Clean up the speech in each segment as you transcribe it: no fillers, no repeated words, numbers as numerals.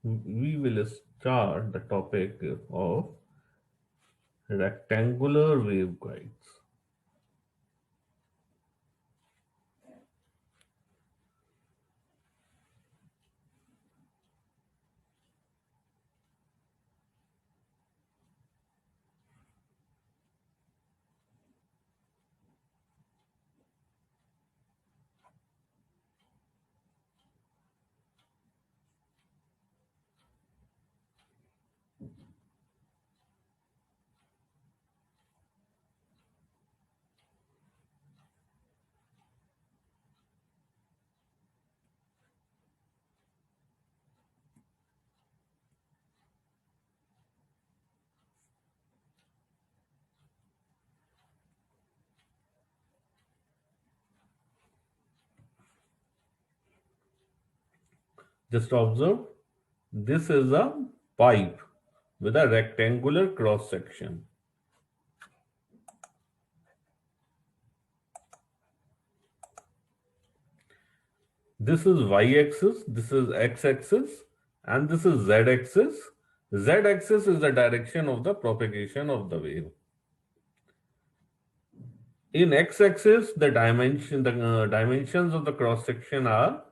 we will start the topic of rectangular waveguides. Just observe, this is a pipe with a rectangular cross section. This is y-axis, this is x-axis, and this is z-axis. Z-axis is the direction of the propagation of the wave. In x-axis, the dimensions of the cross section are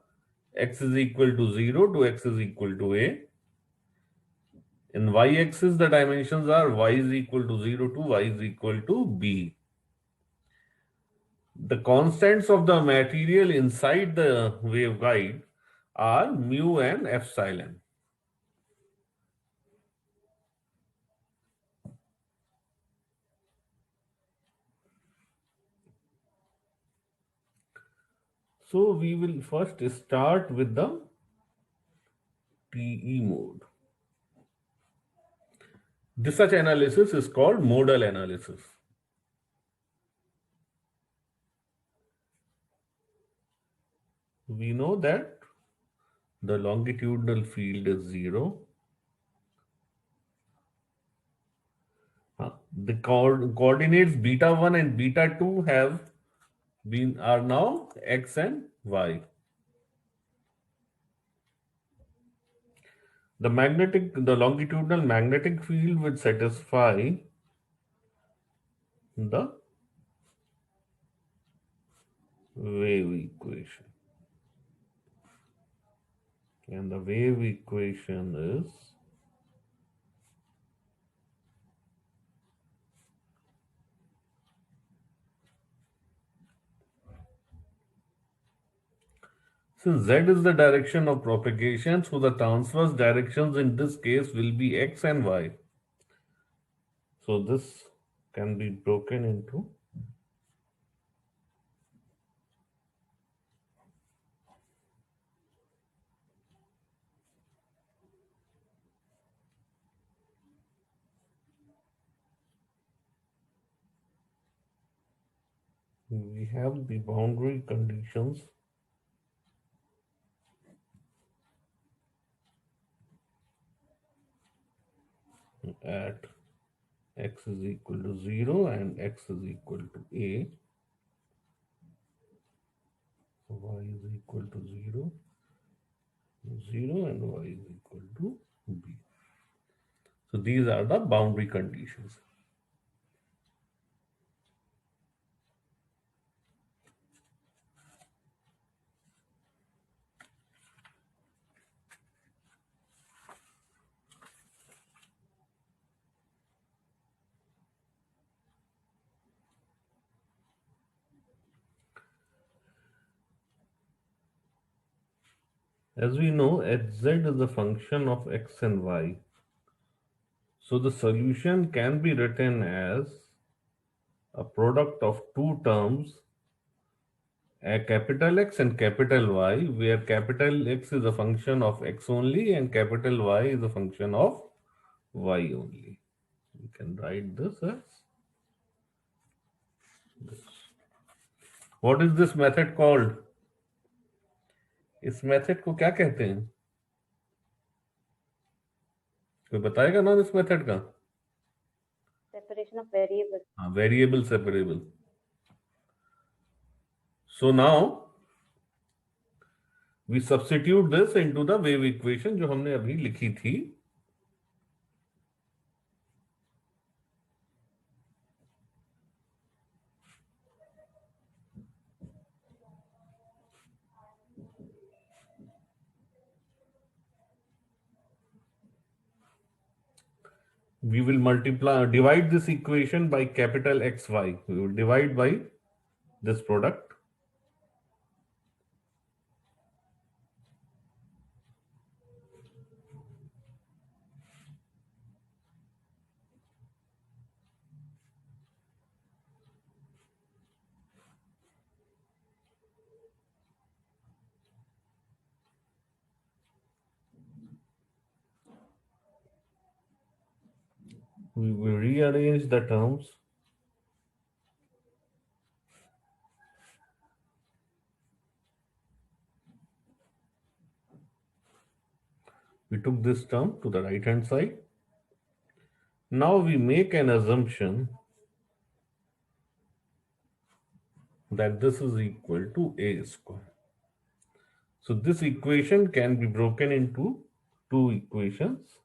x is equal to 0 to x is equal to a. In y-axis, the dimensions are y is equal to 0 to y is equal to b. The constants of the material inside the waveguide are mu and epsilon. So we will first start with the TE mode. This such analysis is called modal analysis. We know that the longitudinal field is 0. The coordinates beta 1 and beta 2 are now x and y. The longitudinal magnetic field would satisfy the wave equation. And the wave equation is since z is the direction of propagation, so the transverse directions in this case will be x and y. So this can be broken into we have the boundary conditions at x is equal to 0 and x is equal to a. So y is equal to 0, 0 and y is equal to b. So these are the boundary conditions. As we know, hz is a function of x and y. So the solution can be written as a product of two terms, a capital X and capital Y, where capital X is a function of x only and capital Y is a function of y only. We can write this as this. What is this method called? इस method को क्या कहते हैं? कोई बताएगा नाम इस method का? Separation of variables. Variable separable. So now We substitute this into the wave equation जो हमने अभी लिखी थी. We will divide this equation by capital XY. We will divide by this product. We will rearrange the terms. We took this term to the right hand side. Now we make an assumption that this is equal to A square. So this equation can be broken into two equations.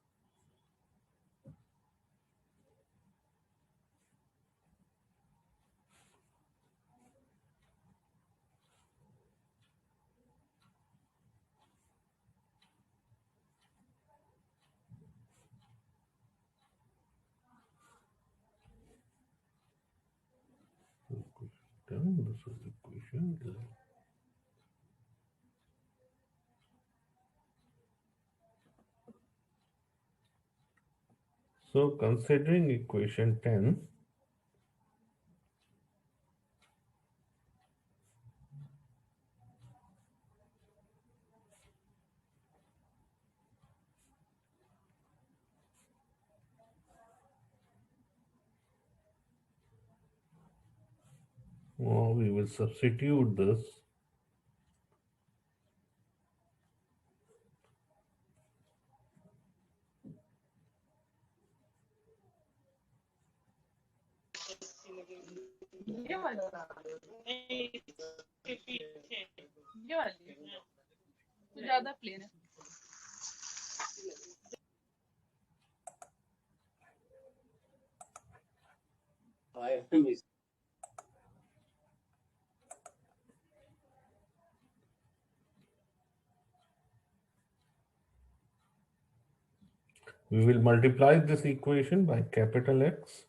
This is equation 11. So considering equation 10, we will substitute this ये वाली ये वाली तो ज्यादा plane है. we will multiply this equation by capital X.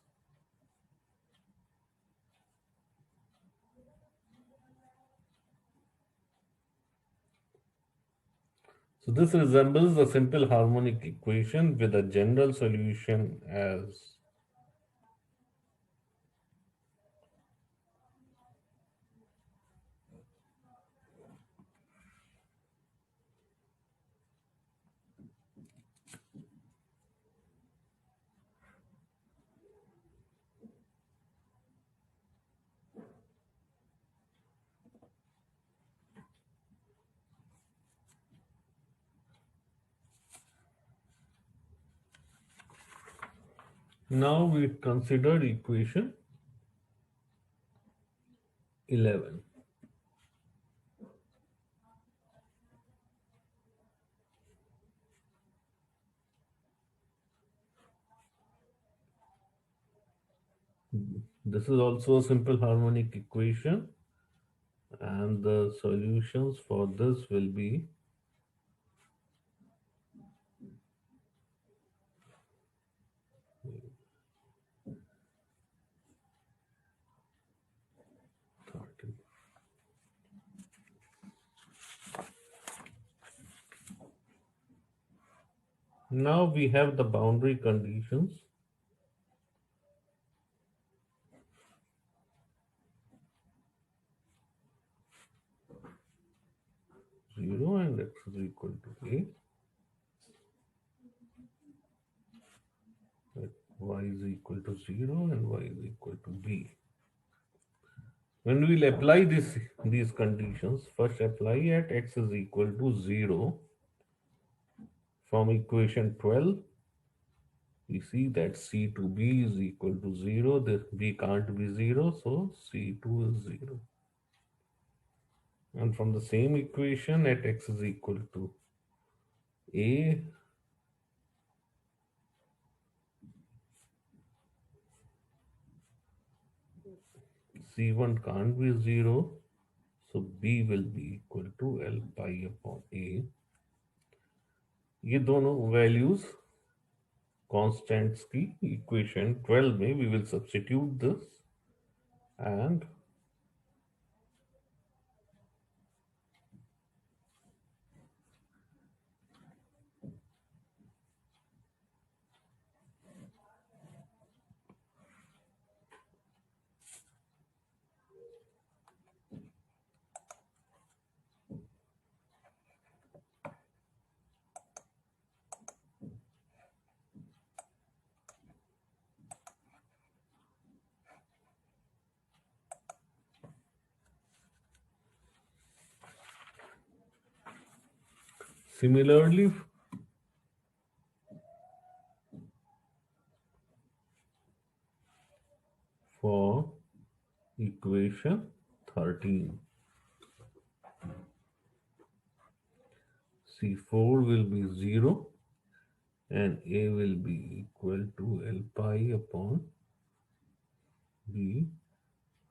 So this resembles the simple harmonic equation with a general solution as now we consider equation 11. This is also a simple harmonic equation, and the solutions for this will be now we have the boundary conditions. Zero and x is equal to a. Y is equal to 0 and y is equal to b. When we will apply these conditions, first apply at x is equal to 0 from equation 12. We see that C to B is equal to 0. This B can't be 0, so C2 is 0. And from the same equation, at x is equal to a, c1 can't be 0, so b will be equal to L pi upon a. ये दोनों values constants की equation 12 में we will substitute this and similarly for equation 13, C4 will be 0 and A will be equal to L pi upon B.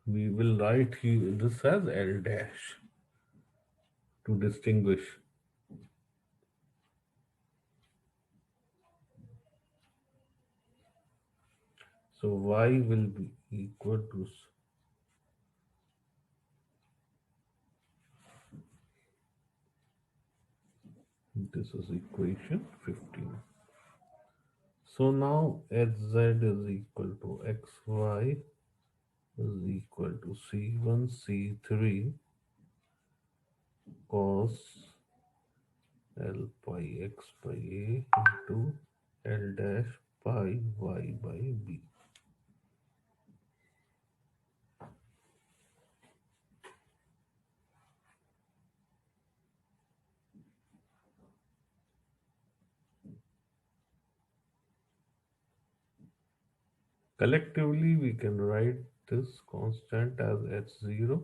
We will write here this as L dash to distinguish. So Y will be equal to this is equation 15. So now Hz is equal to xy is equal to C1 C3 cos L pi x by A into L dash pi y by B. Collectively, we can write this constant as h0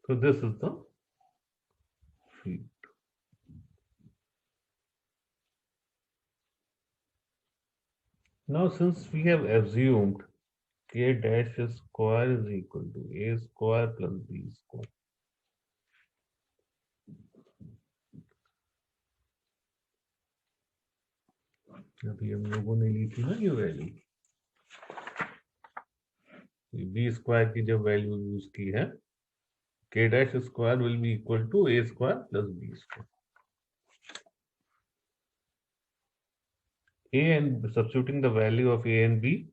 So this is the field. Now, since we have assumed k dash square is equal to a square plus b square, अभी हम लोगों ने ली थी ना ये value, B square की जब value use की है, k dash square will be equal to a square plus b square. A and substituting the value of a and b,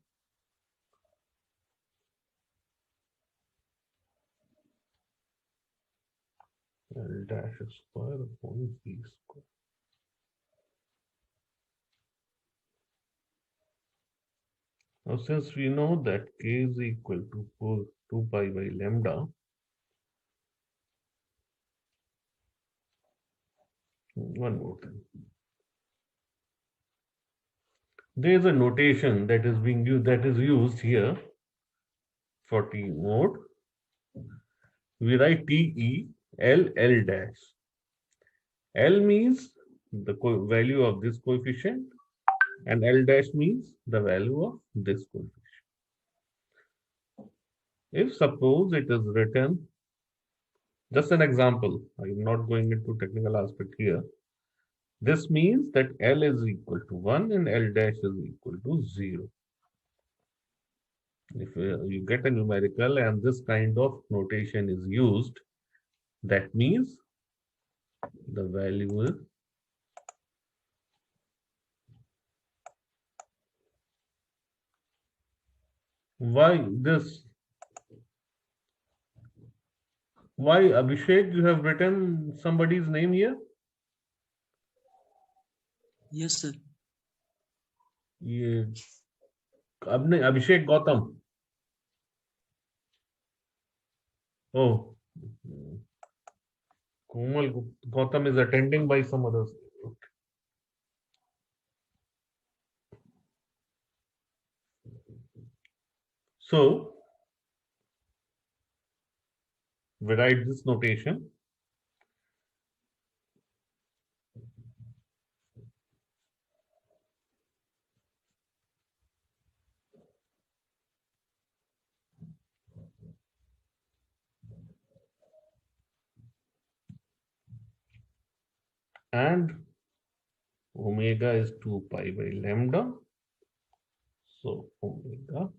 L dash square upon b square. Now, since we know that k is equal to 2 pi by lambda, one more thing. There is a notation that is being used, that is used here for T mode. We write TE L L dash. L means the value of this coefficient and L dash means the value of this coefficient. If suppose it is written, just an example, I am not going into technical aspect here. This means that L is equal to 1 and L dash is equal to 0. If you get a numerical and this kind of notation is used, that means the value is why this, why Abhishek, you have written somebody's name here? Yes, sir. ये अब नहीं, अभिषेक Gautam. Oh, Komal Gautam is attending by some others. Okay. So we write this notation. And omega is 2 pi by lambda. So omega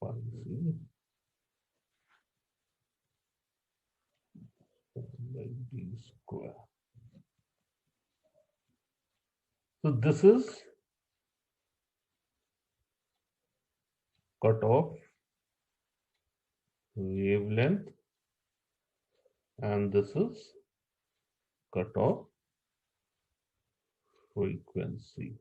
pi c by d square. So this is cutoff wavelength, and this is cutoff frequency.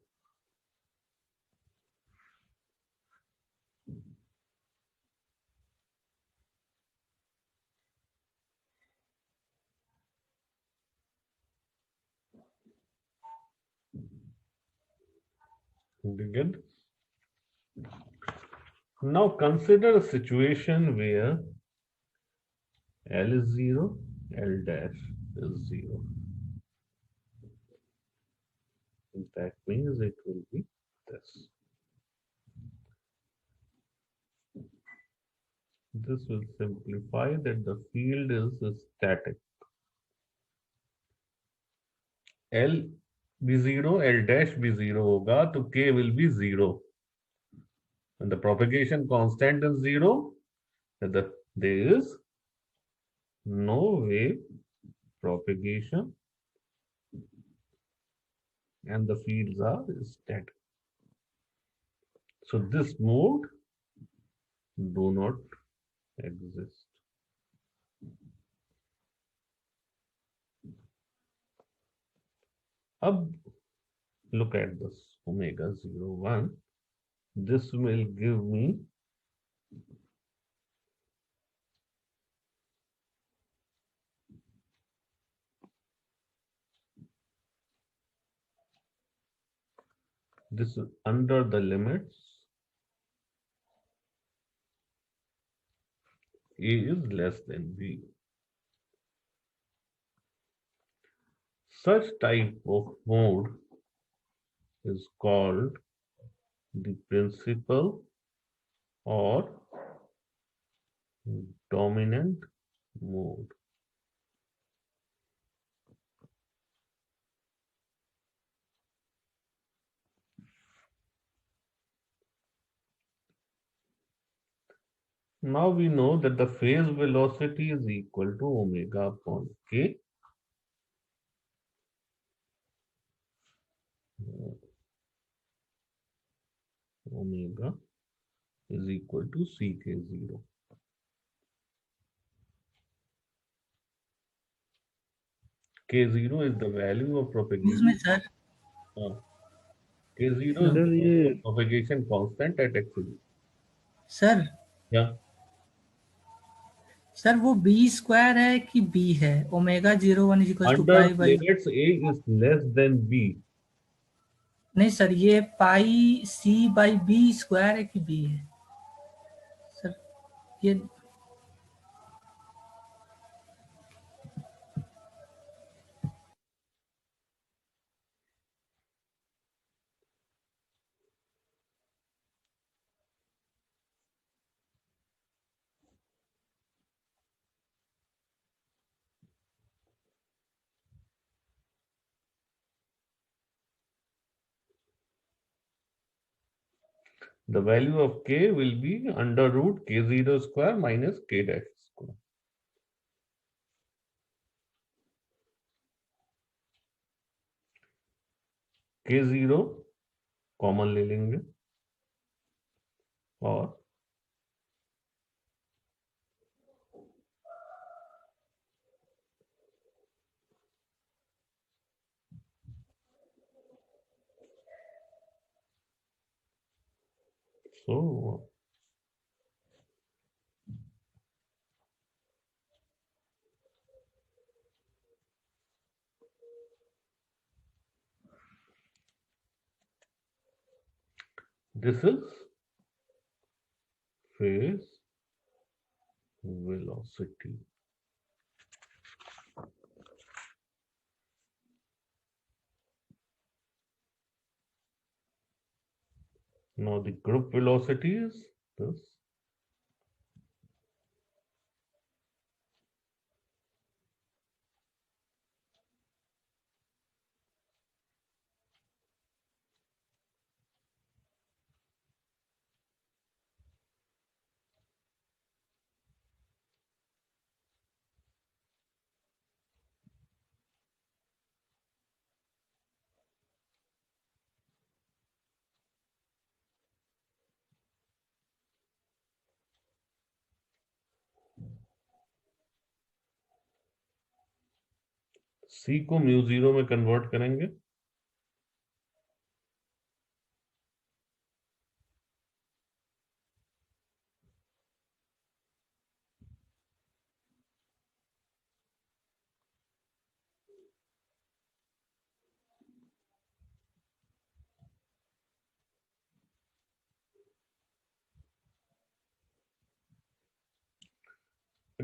Good. Now consider a situation where L is 0, L dash is 0. That means it will be this. This will simplify that the field is static. L be 0, L dash be 0 होगा, तो K will be 0. When the propagation constant is 0, there is no wave propagation and the fields are static. So this mode do not exist. अब look at this omega 0, 1. This will give me this under the limits A is less than B. Such type of mode is called the principal or dominant mode. Now we know that the phase velocity is equal to omega upon k. Omega is equal to ck0. K0 is the value of propagation. Sir K0 is the value of propagation constant at x0. Sir Yeah. Sir वो B square है कि B है omega 0 1 equal to Under pi by limits A is less than B. नहीं sir ये pi C by B square है कि B है sir ये The value of k will be under root k0 square minus k dash square. K0 common ले लेंगे और so This is phase velocity. Now the group velocity is this. C को mu zero में convert करेंगे,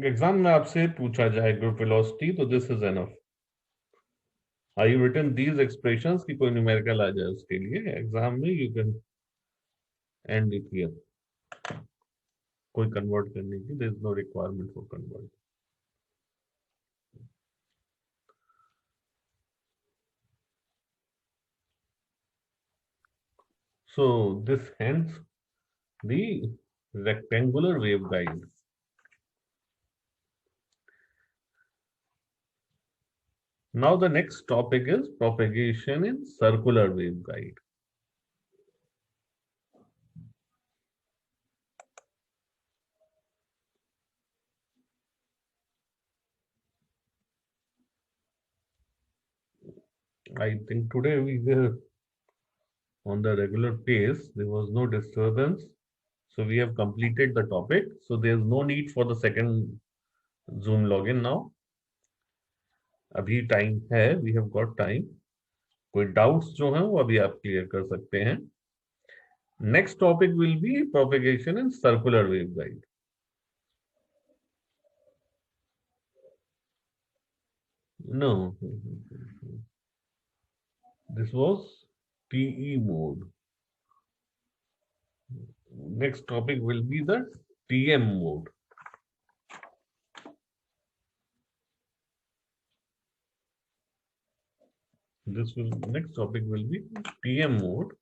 exam में आपसे पूछा जाए ग्रुप वेलोसिटी तो this is enough. Are you written these expressions की कोई न्यूमेरिकल आ जाए उसके लिए एग्जाम में you can end it here. कोई कन्वर्ट करने की there is no requirement for convert. So this ends the rectangular waveguide. Now the next topic is propagation in circular waveguide. I think today we were on the regular pace. There was no disturbance. So we have completed the topic. So there's no need for the second Zoom login now. अभी time है, we have got time. कोई doubts जो हैं वो अभी आप clear कर सकते हैं. Next topic will be propagation in circular waveguide. No, this was TE mode. Next topic will be the TM mode. Next topic will be TM mode.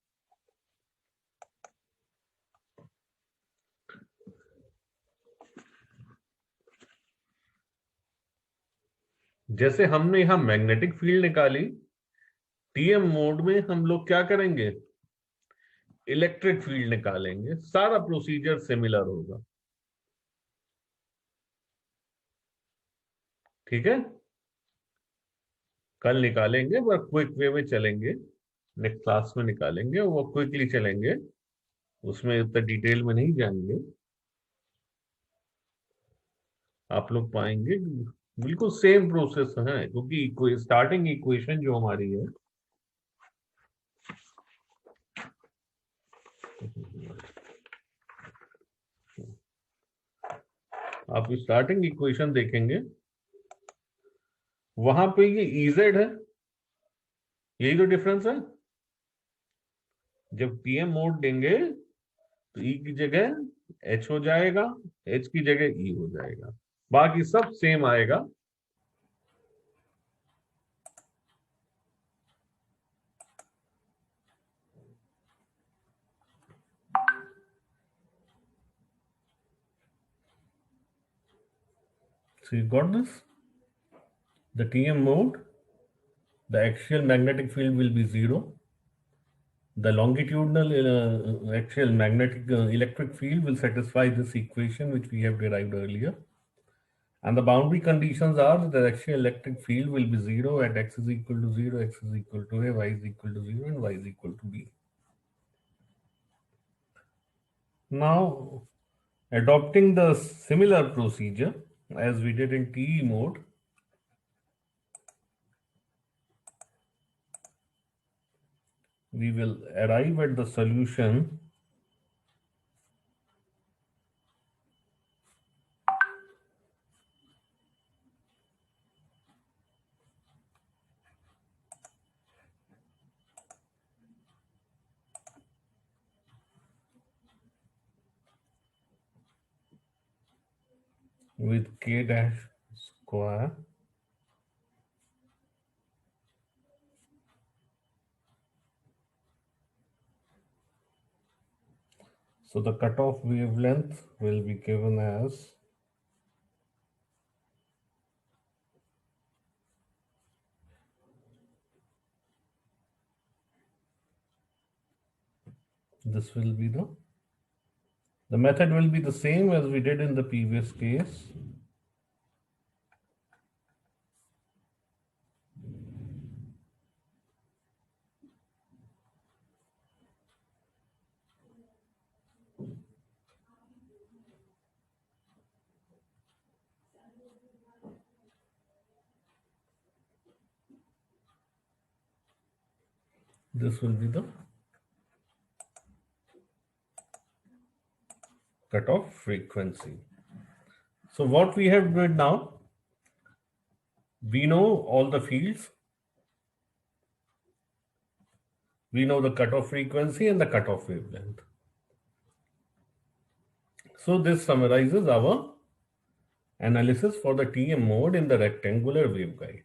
जैसे हमने यहां मैग्नेटिक फील्ड निकाली, टीएम मोड में हम लोग क्या करेंगे, इलेक्ट्रिक फील्ड निकालेंगे. सारा प्रोसीजर सिमिलर होगा. ठीक है, कल निकालेंगे पर क्विक वे में चलेंगे. नेक्स्ट क्लास में निकालेंगे, वो क्विकली चलेंगे, उसमें इतना डिटेल में नहीं जाएंगे. आप लोग पाएंगे बिल्कुल सेम प्रोसेस है, क्योंकि स्टार्टिंग इक्वेशन जो हमारी है, आप स्टार्टिंग इक्वेशन देखेंगे, वहां पे ये इजेड है. यही तो डिफरेंस है. जब टीएम मोड देंगे तो ई की जगह एच हो जाएगा, एच की जगह ई हो जाएगा, बाकी सब सेम आएगा. So you got this? The TM mode, the axial magnetic field will be 0. The longitudinal axial magnetic electric field will satisfy this equation which we have derived earlier. And the boundary conditions are that the axial electric field will be 0 at x is equal to 0, x is equal to a, y is equal to 0, and y is equal to b. Now, adopting the similar procedure as we did in TE mode, we will arrive at the solution with k dash square so the cutoff wavelength will be given as this will be the method will be the same as we did in the previous case. This will be the cutoff frequency. So what we have did now, we know all the fields. We know the cutoff frequency and the cutoff wavelength. So this summarizes our analysis for the TM mode in the rectangular waveguide.